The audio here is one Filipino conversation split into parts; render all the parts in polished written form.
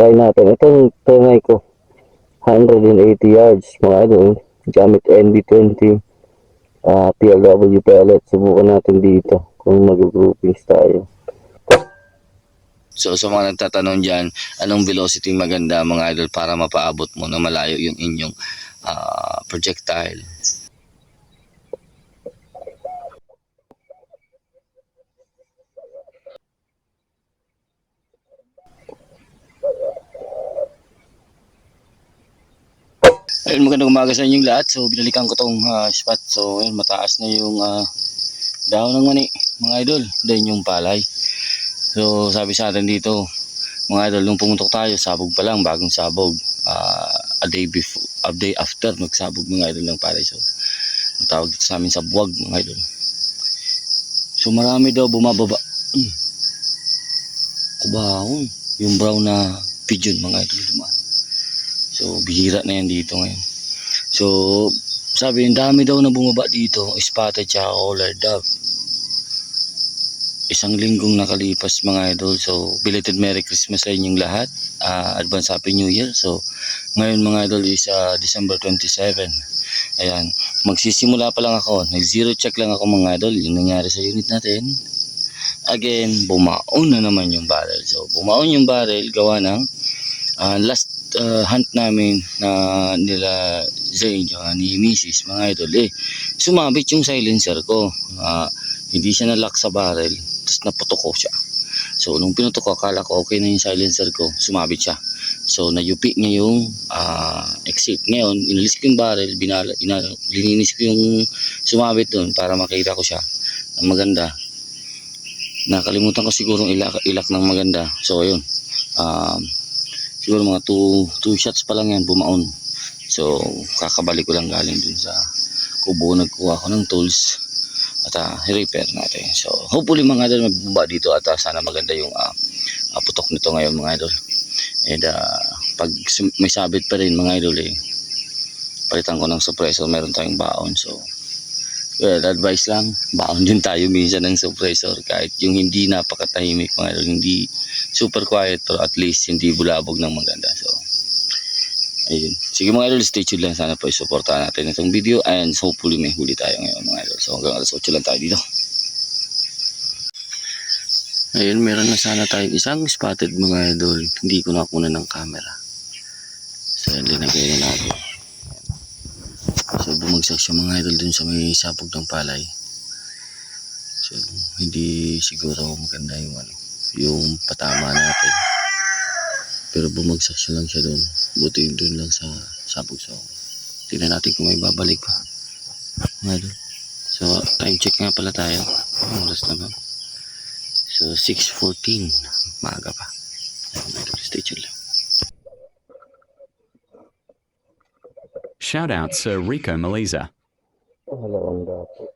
try natin. Ito try ko. 180 yards mga idol. Gamit NB20 PLW pellet. Subukan natin dito kung mag-groupings tayo. So sa mga nagtatanong dyan, anong velocity maganda mga idol para mapaabot mo na malayo yung inyong projectile? Ayun, magandang umaga sa inyong lahat. So binalikan ko tong spot. So ayun, mataas na yung dahon ng mani mga idol. Then yung palay. So sabi sa atin dito mga idol, nung pumuntok tayo, sabog pa lang, bagong sabog. A day after magsabog mga idol ng palay. So ang tawag dito sa amin sa buwag mga idol. So marami daw bumababa. Kubahon. Yung brown na pigeon mga idol dumaan. So bihira na yan dito ngayon. So sabi, yung dami daw na bumaba dito, spotted tsaka collared dove. Isang linggong nakalipas mga idol. So belated Merry Christmas sa inyong lahat. Advance Happy New Year. So ngayon mga idol is December 27. Ayan, magsisimula pa lang ako. Nag zero check lang ako mga idol. Yung nangyari sa unit natin, again bumaon na naman yung barrel. So bumaon yung barrel gawa ng last hunt namin na nila Zane ni Mrs. mga idol, sumabit yung silencer ko. Hindi siya na-lock sa barrel, tapos naputok ko siya. So nung pinutok ko, akala ko okay na yung silencer ko, sumabit siya. So nayupi niya yung exit. Ngayon inalis ko yung barrel, lininis ko yung sumabit dun para makita ko siya ng maganda. Nakalimutan ko siguro ilak ng maganda. So ayun, siguro mga 2 shots pa lang yan bumaon. So kakabalik ko lang galing dun sa kubo, nagkuha ko ng tools at repair natin. So hopefully mga idol mabumba dito at sana maganda yung putok nito ngayon mga idol. And pag may sabit pa rin mga idol, palitan ko ng suppressor, meron tayong baon. So well, advice lang, baon din tayo minsan ng suppressor kahit yung hindi napakatahimik mga idol, hindi super quiet, pero at least hindi bulabog ng maganda. So ayun, sige mga idol, stay tuned lang, sana po isuportahan natin itong video and hopefully may huli tayo ngayon mga idol. So hanggang alas 8 lang tayo dito. Ayun, meron na sana tayong isang spotted mga idol, hindi ko nakuha ng camera. So yun, linagay na natin. So bumagsak siya mga idol dun sa may sabog ng palay. So hindi siguro maganda yung patama natin, pero bumagsak siya lang siya dun. Buti dun lang sa sabog. So tingnan natin kung may babalik pa mga idol. So time check nga pala tayo, oras na ba? So 6:14, maaga pa. Stay tuned lang. Shout out Sir Rico Maliza. Halawang dapo.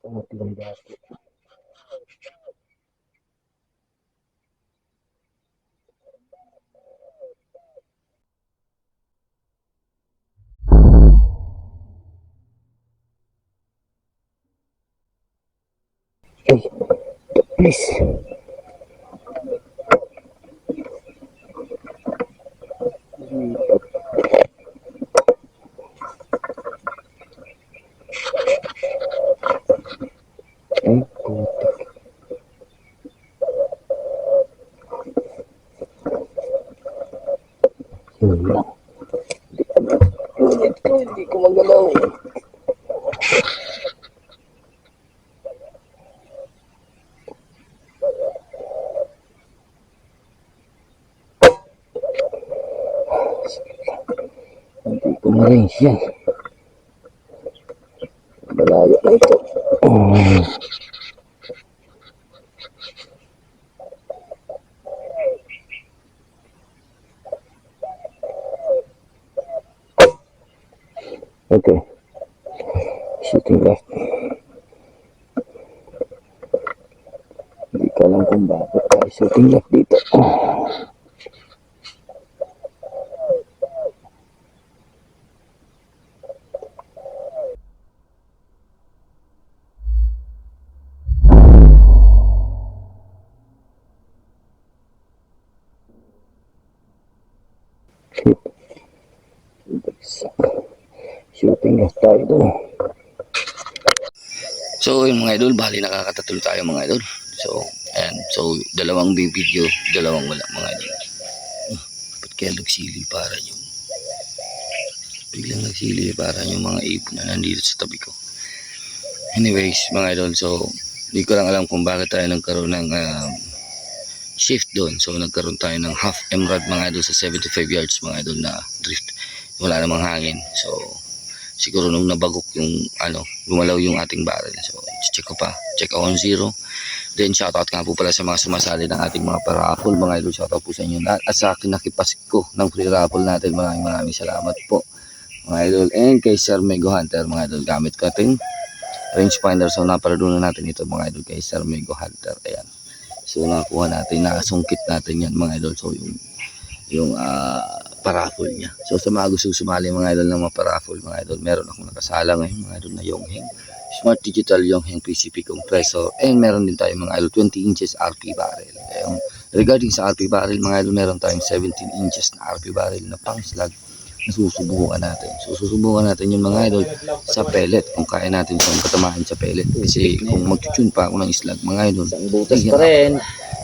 Halawang dapo. Please. Putik. Hindi ko magalaw. Hindi ko ma-range yan. Malayo na ito. Okay. Shooting left. Hindi ko alam kung bakit tayo shooting left dito. Shit. Bagsak. Shooting left tayo doon. So yun mga idol, bali nakakatatlo tayo mga idol. So ayan, so dalawang video, dalawang wala mga idol. Ba't kaya nagsili para yung biglang nagsili para yung mga ibon na nandito sa tabi ko. Anyways mga idol, so hindi ko lang alam kung bakit tayo nagkaroon ng shift doon. So nagkaroon tayo ng half emerald mga idol sa 75 yards mga idol na drift. Wala namang hangin. So siguro nung nabagok yung gumalaw yung ating barrel. So check ko pa, check ako on 0. Then shoutout nga po pala sa mga sumasali ng ating mga paraffle mga idol. Shoutout po sa inyo lahat at sa akin nakipasko ng free raffle natin. Maraming salamat po mga idol. And kay Sir Mego Hunter mga idol, gamit ko ating rangefinder. So naparadunan natin ito mga idol kay Sir Mego Hunter. Ayan. So nakuha natin, nakasungkit natin yan mga idol. So yung paraffle niya. So sa mga gusto sumali mga idol ng mga paraffle mga idol, meron akong nakasala ngayon mga idol na Yongheng Smart Digital Yongheng PCP compressor, and meron din tayo mga idol 20 inches RP barrel. Regarding sa RP barrel mga idol, meron tayong 17 inches na RP barrel na pang slug na susubukan natin. So susubukan natin yung mga idol sa pellet, kung kaya natin siyang katamaan sa pellet, kasi kung mag-tune pa ako ng slug mga idol, Isang butas pa rin.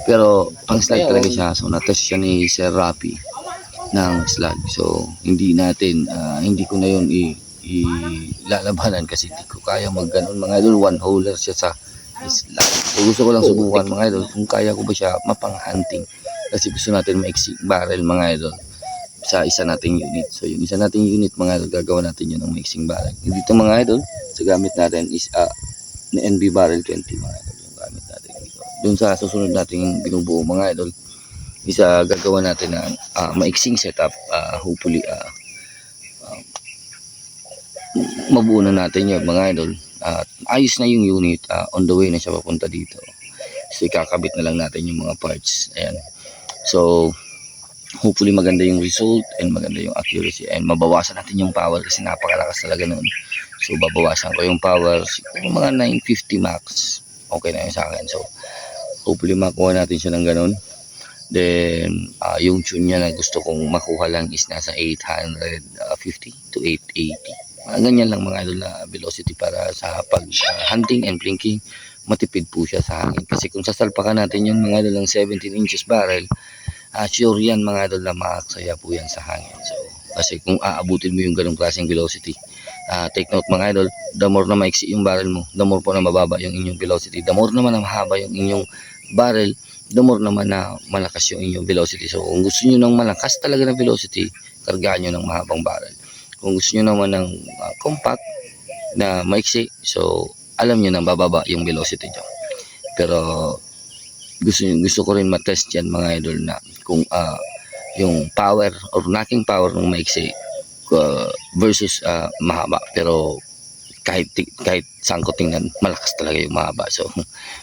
pero pang slug talaga siya. So natest siya ni Sir Rapi ng slug. So hindi natin hindi ko na yun ilalabanan kasi hindi ko kaya magganon mga idol. One holer siya sa slug. So gusto ko lang subukan mga idol kung kaya ko ba siya mapang-hunting, kasi gusto natin ma-exit barrel mga idol sa isa nating unit. So yung isa nating unit mga idol, gagawa natin yun ng mixing barrel. Dito mga idol, sa gamit natin is na NB barrel 20 mga idol yung gamit natin dito. Doon sa susunod nating binubuo mga idol, isa gagawa natin ng maiksing setup. Hopefully mabuo na natin yun mga idol. Ayos na yung unit, on the way na siya papunta dito. So ikakabit na lang natin yung mga parts. Ayan. So hopefully maganda yung result and maganda yung accuracy, and mabawasan natin yung power kasi napakalakas talaga noon. So babawasan ko yung power siguro mga 950 max. Okay na yun sa akin. So hopefully makuha natin siya ng ganun. Then yung tune niya na gusto kong makuha lang is nasa 850 to 880. Ganyan lang mga idol na velocity para sa pag hunting and blinking. Matipid po siya sa hangin, kasi kung sasalpakan natin yung mga idol ng 17 inches barrel, sure yan mga idol na makaksaya po yan sa hangin. So kasi kung aabutin mo yung ganong klaseng velocity, take note mga idol, the more na maiksi yung barrel mo, the more po na mababa yung inyong velocity. The more naman na mahaba yung inyong barrel, the more naman na malakas yung inyong velocity. So kung gusto nyo ng malakas talaga na velocity, kargaan nyo ng mahabang barrel. Kung gusto nyo naman ng compact na maiksi, so alam nyo na bababa yung velocity nyo. Pero gusto ko rin matest yan mga idol na kung yung power or knocking power ng maiksi versus mahaba. Pero kahit saan ko tingnan, malakas talaga yung mahaba. So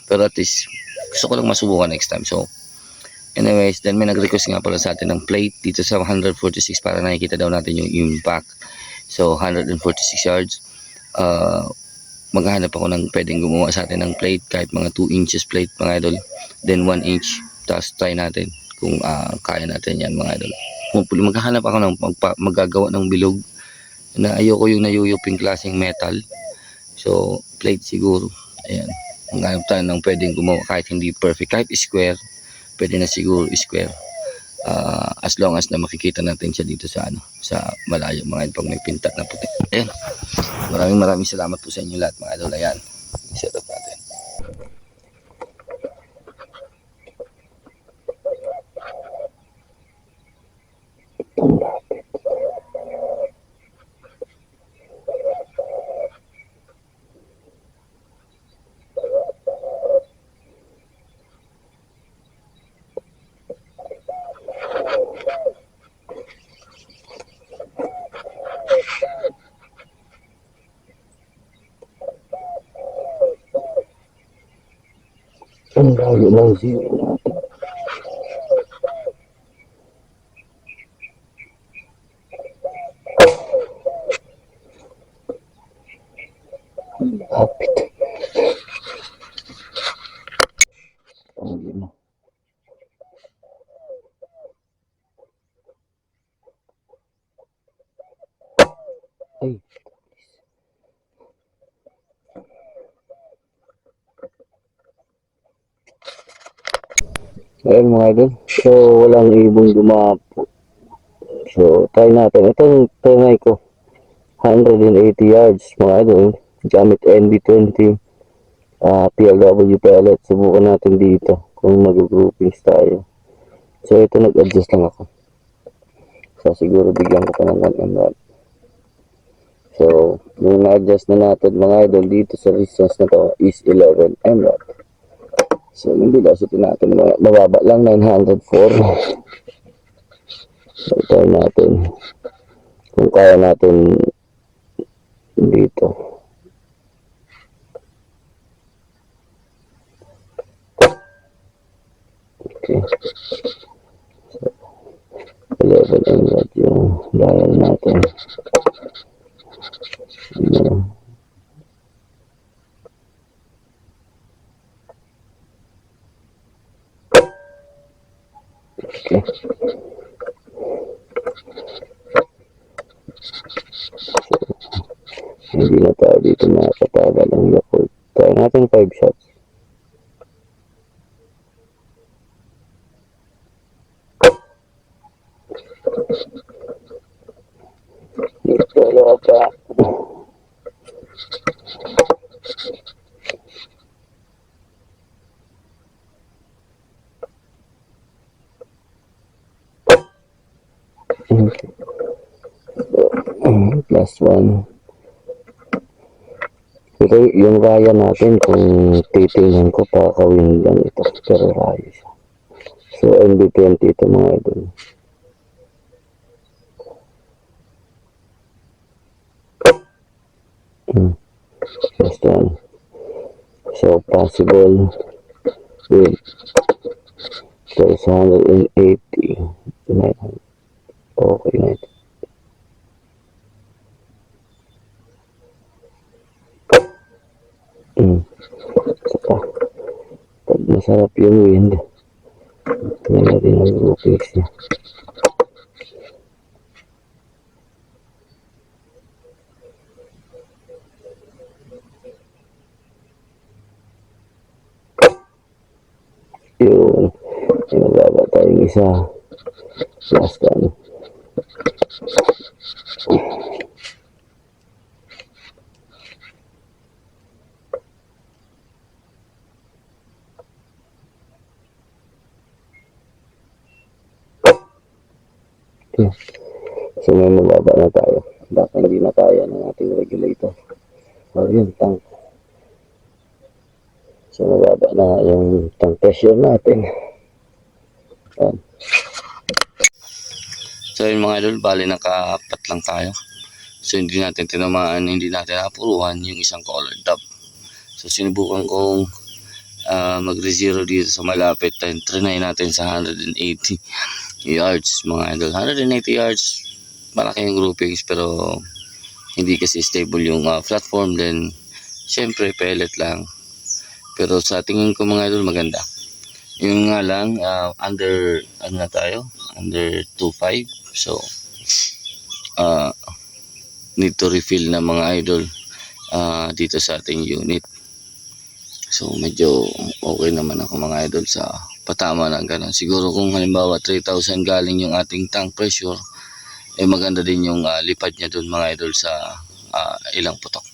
pero at least gusto ko lang masubukan next time. So anyways, then may nag-request nga pala sa atin ng plate dito sa 146 para nakikita daw natin yung impact. So 146 yards, maghahanap ako ng pwedeng gumawa sa atin ng plate, kahit mga 2 inches plate mga idol, then 1 inch. Tapos try natin kung kaya natin yan mga idol. Hopefully maghahanap ako ng magagawa ng bilog na ayoko yung nayuyuping klaseng metal. So plate siguro. Ayan, maghanap tayo ng pwedeng gumawa kahit hindi perfect, kahit square, pwede na siguro square. As long as na makikita natin siya dito sa sa malayo mga idol, pag may pintat na puti. Ayan, maraming salamat po sa inyo lahat mga idol. Ayan, set up natin. Ang layo ng zero natin. Kapit. Ang lima. Ay. Ayan mga idol. So, walang ibong dumapo. So, try natin. Itong try ko. 180 yards mga idol. Gamit NB20. PLW pellet. Subukan natin dito. Kung mag-groupings tayo. So, ito nag-adjust lang ako. So, siguro bigyan ko pa ng 1 So, yung na-adjust na natin mga idol dito sa resistance na to is 11 MW. So, yung velocity natin mababa lang 904. So, try natin kung kaya natin dito. Okay. So, 11 MW yung dial natin. Okay. Hindi na tayo dito makatagal ang Yakult. Try natin 5 shots. Ito lang pa. Plus 1. Pero yung raya natin, kung titingnan ko, pakawin lang ito. Pero raya siya. So, NB20 ito mga idol. Just one. So, possible with 180. Okay na ito. Saka, pag masarap yung wind, tingnan natin ang groupings niya. Yung nababa tayong isa. Last one. Okay. So may mababa na tayo. Baka hindi na kaya ng ating regulator. O yun, tank. So mababa na yung tank pressure natin. Yan. So yun mga idol, bali nakapat lang tayo. So hindi natin tinamaan, hindi natin napuruhan yung isang color top. So sinubukan kong mag-re-zero dito sa malapit. Trinay natin sa 180 yards mga idol. 180 yards, malaki yung groupings pero hindi kasi stable yung platform. Then syempre pellet lang. Pero sa tingin ko mga idol maganda. Yung nga lang, under, ano na tayo? Under 2.5. So, need to refill na mga idol dito sa ating unit. So, medyo okay naman ako mga idol sa patama ng ganun. Siguro kung halimbawa 3,000 galing yung ating tank pressure, eh maganda din yung lipad niya dun mga idol sa ilang putok.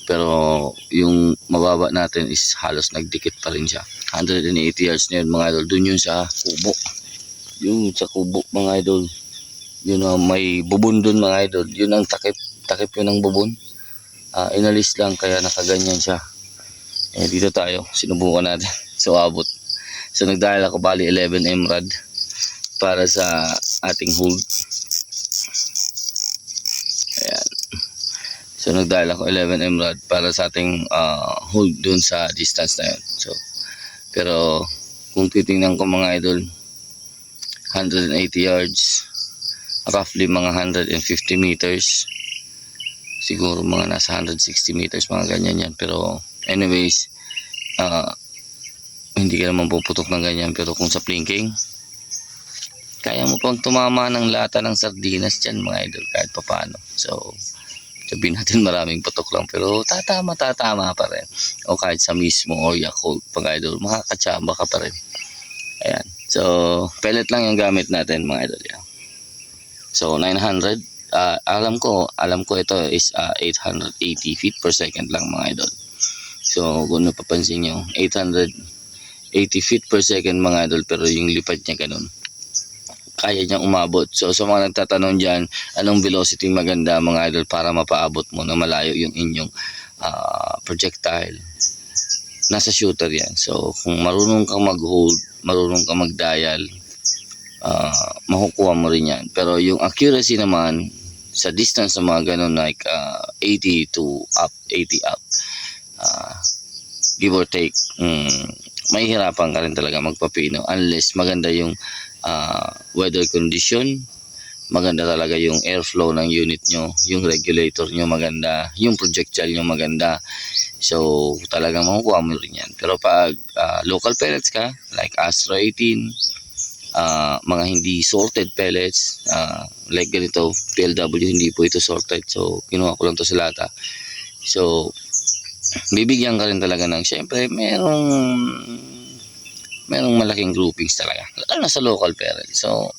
Pero yung mababa natin is halos nagdikit pa rin siya. 180 yards na yun mga idol. Dun yun sa kubo. Yung sa kubo mga idol. Yun may bubon dun mga idol. Yun ang takip. Takip yun ang bubon. Inalis lang kaya nakaganyan siya. Eh dito tayo. Sinubukan natin. So abot. So nagdahil ako bali 11 MRAD para sa ating hold. Ayan. So nagdahil ako 11 MRAD para sa ating hold dun sa distance na yun. So Pero kung titingnan ko mga idol, 180 yards, roughly mga 150 meters, siguro mga nasa 160 meters, mga ganyan yan. Pero anyways, hindi ka naman puputok ng ganyan. Pero kung sa plinking, kaya mo pang tumama ng lata ng sardinas dyan mga idol, kahit papaano. So sabihin natin maraming putok lang, pero tatama pa rin. O kahit sa mismo o Yakult mga idol, makakatsamba ka pa rin. Ayan. So pellet lang yung gamit natin mga idol. Yan. So 900, alam ko ito is 880 feet per second lang mga idol. So kung napapansin nyo, 880 feet per second mga idol, pero yung lipad niya ganun, kaya niyang umabot. So sa mga nagtatanong dyan, anong velocity maganda mga idol para mapaabot mo na malayo yung inyong projectile, nasa shooter yan. So kung marunong kang mag-hold, marunong kang mag-dial, makukuha mo rin yan. Pero yung accuracy naman sa distance ng mga ganun, like 80 up, give or take, mahihirapan ka rin talaga magpapino unless maganda yung weather condition, maganda talaga yung airflow ng unit nyo, yung regulator nyo maganda, yung projectile nyo maganda. So talagang makukuha mo rin yan. Pero pag local pellets ka, like Astro 18, mga hindi sorted pellets, like ganito PLW, hindi po ito sorted, so kinuha ko lang to sa lata. So bibigyan ka rin talaga ng, syempre merong malaking groupings talaga, lalo na sa local pellets. So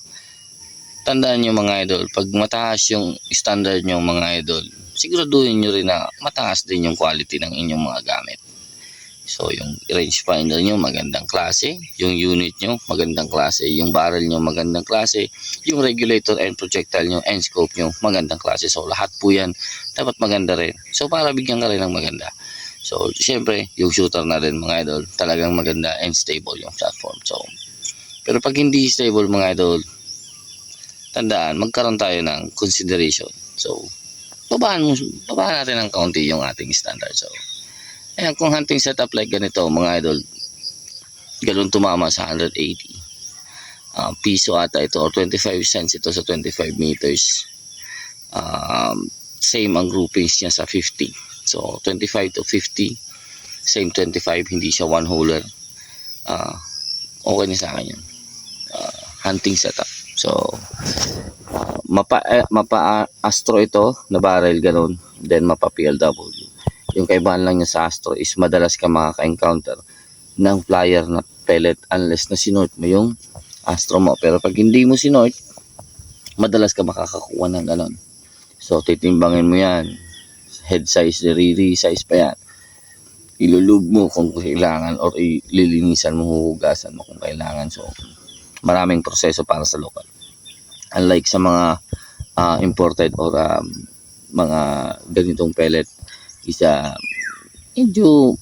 tandaan nyo mga idol, pag mataas yung standard nyo mga idol, siguraduhin nyo rin na mataas din yung quality ng inyong mga gamit. So yung rangefinder nyo magandang klase, yung unit nyo magandang klase, yung barrel nyo magandang klase, yung regulator and projectile nyo and scope nyo magandang klase. So lahat po yan dapat maganda rin, so para bigyan ka rin ng maganda. So syempre yung shooter na rin mga idol, talagang maganda and stable yung platform. So pero pag hindi stable mga idol, tandaan, magkaroon tayo ng consideration. So babaan natin ng kaunti yung ating standard. So ayan, kung hunting setup like ganito mga idol, galon tumama sa 180 piso ata ito, or 25 cents ito sa 25 meters. Same ang groupings niya sa 50. So 25 to 50, same 25, hindi siya one holer. Okay na sa akin yun. Hunting setup. So mapa Astro ito na barrel ganun, then mapa PLW. Yung kaibahan lang niya sa Astro is madalas ka makaka-encounter ng flyer na pellet unless na sinort mo yung Astro mo. Pero pag hindi mo sinort, madalas ka makakakuha ng ganon. So titimbangin mo yan, head size, re-size pa yan, ilulug mo kung kailangan, or ililinisan mo, huhugasan mo kung kailangan. So maraming proseso para sa local, unlike sa mga imported or mga ganitong pellet, isa medyo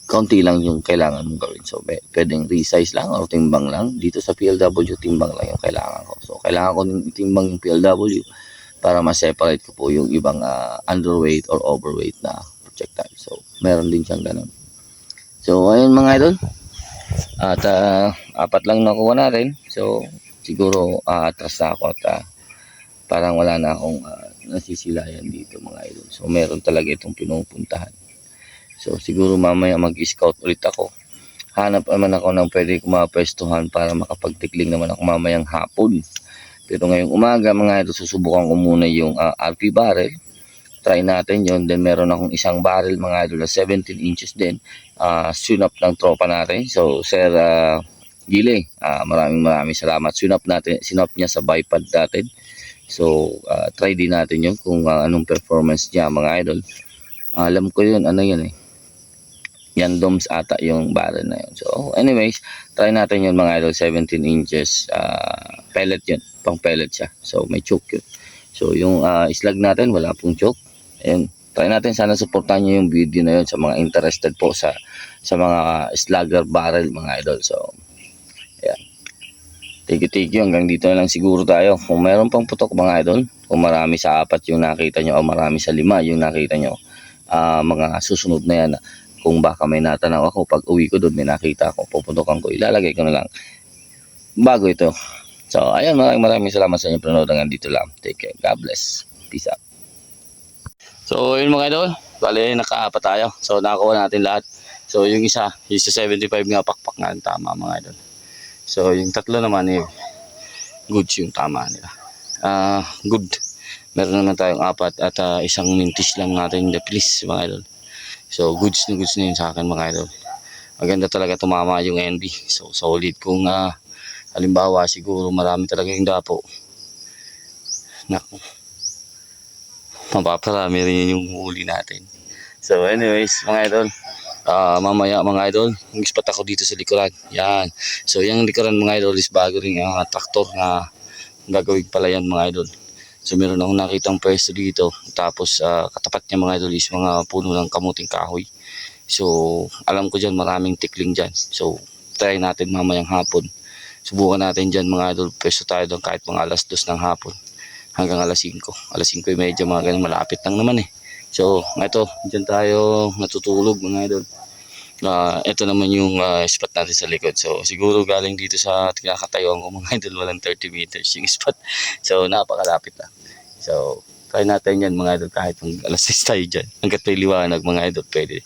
kaunti lang yung kailangan mong gawin. So pwedeng resize lang or timbang lang. Dito sa PLW, timbang lang yung kailangan ko. So kailangan ko din itimbang yung PLW para ma-separate ko po yung ibang underweight or overweight na projectile. So meron din siyang ganun. So ayun mga idol, at apat lang nakuha natin. So siguro atras na ako at parang wala na akong nasisilayan dito mga idol. So meron talaga itong pinupuntahan. So siguro mamaya mag-scout ulit ako. Hanap naman ako ng pwede kumapwestuhan para makapagtikling naman ako mamayang hapon. Pero ngayong umaga mga idol, susubukan ko muna yung RP barrel. Try natin yon. Then meron akong isang barrel mga idol na 17 inches din. Sunap ng tropa natin. So Sir Gile, maraming salamat. Sinap niya sa bipod natin. So try din natin yun kung anong performance niya mga idol. Alam ko yun, ano yan yan doms ata yung barrel na yun. So anyways, try natin yun mga idol. 17 inches pellet yun, pang pellet siya. So may choke yun. So yung slag natin wala pong choke. Ayun, try natin, sana supportan nyo yung video na yun sa mga interested po sa mga slugger barrel mga idol. So ayan, thank you. Hanggang dito na lang siguro tayo. Kung meron pang putok mga idol, kung marami sa 4 yung nakita nyo o marami sa 5 yung nakita nyo, mga susunod na yan, Kung baka may natanaw ako, pag uwi ko doon, may nakita ako, puputukan ko, ilalagay ko na lang bago ito. So, ayun, maraming salamat sa inyong panonood. Hanggang dito lang. Take care. God bless. Peace out. So, yun mga idol. Bale, nakaapat tayo. So, nakakuha natin lahat. So, yung isa, yung sa 75 nga, pakpak nga. Tama mga idol. So, yung tatlo naman, goods yung tama nila. Good. Meron naman tayong apat at isang mintis lang natin the please mga idol. So, goods na yun sa akin mga idol. Maganda talaga tumama yung NB. So, solid kung halimbawa siguro marami talaga yung dapo. Naku. Mapaparami rin yung huli natin. So, anyways mga idol. Mamaya mga idol, mag-spot ako dito sa likuran. Yan. So, yung likuran mga idol is bago rin yung traktor na gagawin pala yan mga idol. So meron akong nakitang pwesto dito. Tapos katapat niya mga idol is mga puno ng kamuting kahoy. So alam ko dyan maraming tikling dyan. So try natin mamayang hapon. Subukan natin dyan mga idol. Pwesto tayo doon kahit mga alas 2 ng hapon. Hanggang alas 5. Alas 5:30 mga ganun. Malapit lang naman eh. So ito, dyan tayo natutulog mga idol. Ito naman yung spot natin sa likod. So siguro galing dito sa kinakatayuan ko mga idol, walang 30 meters yung spot. So napakalapit lang. So try natin yan mga idol kahit alas 6 tayo dyan. Hanggat may liwanag mga idol pwede.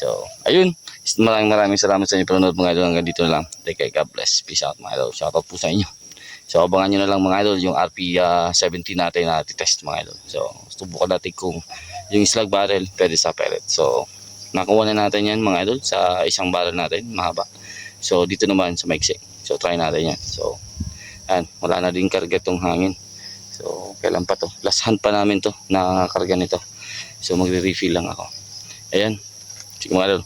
So ayun, maraming salamat sa inyo panonood mga idol. Hanggang dito na lang. Take care, God bless. Peace out mga idol. Shoutout po sa inyo. So abangan nyo na lang mga idol yung RP17 natin na test mga idol. So subukan natin kung yung slug barrel pwede sa pellet. So nakuha na natin yan mga idol sa isang barrel natin mahaba. So dito naman sa maiksi. So try natin yan. So yan, wala na din karga tong hangin. So kailan pa to? Last hand pa namin to na karga nito. So magre-refill lang ako. Ayan. Sige mga idol.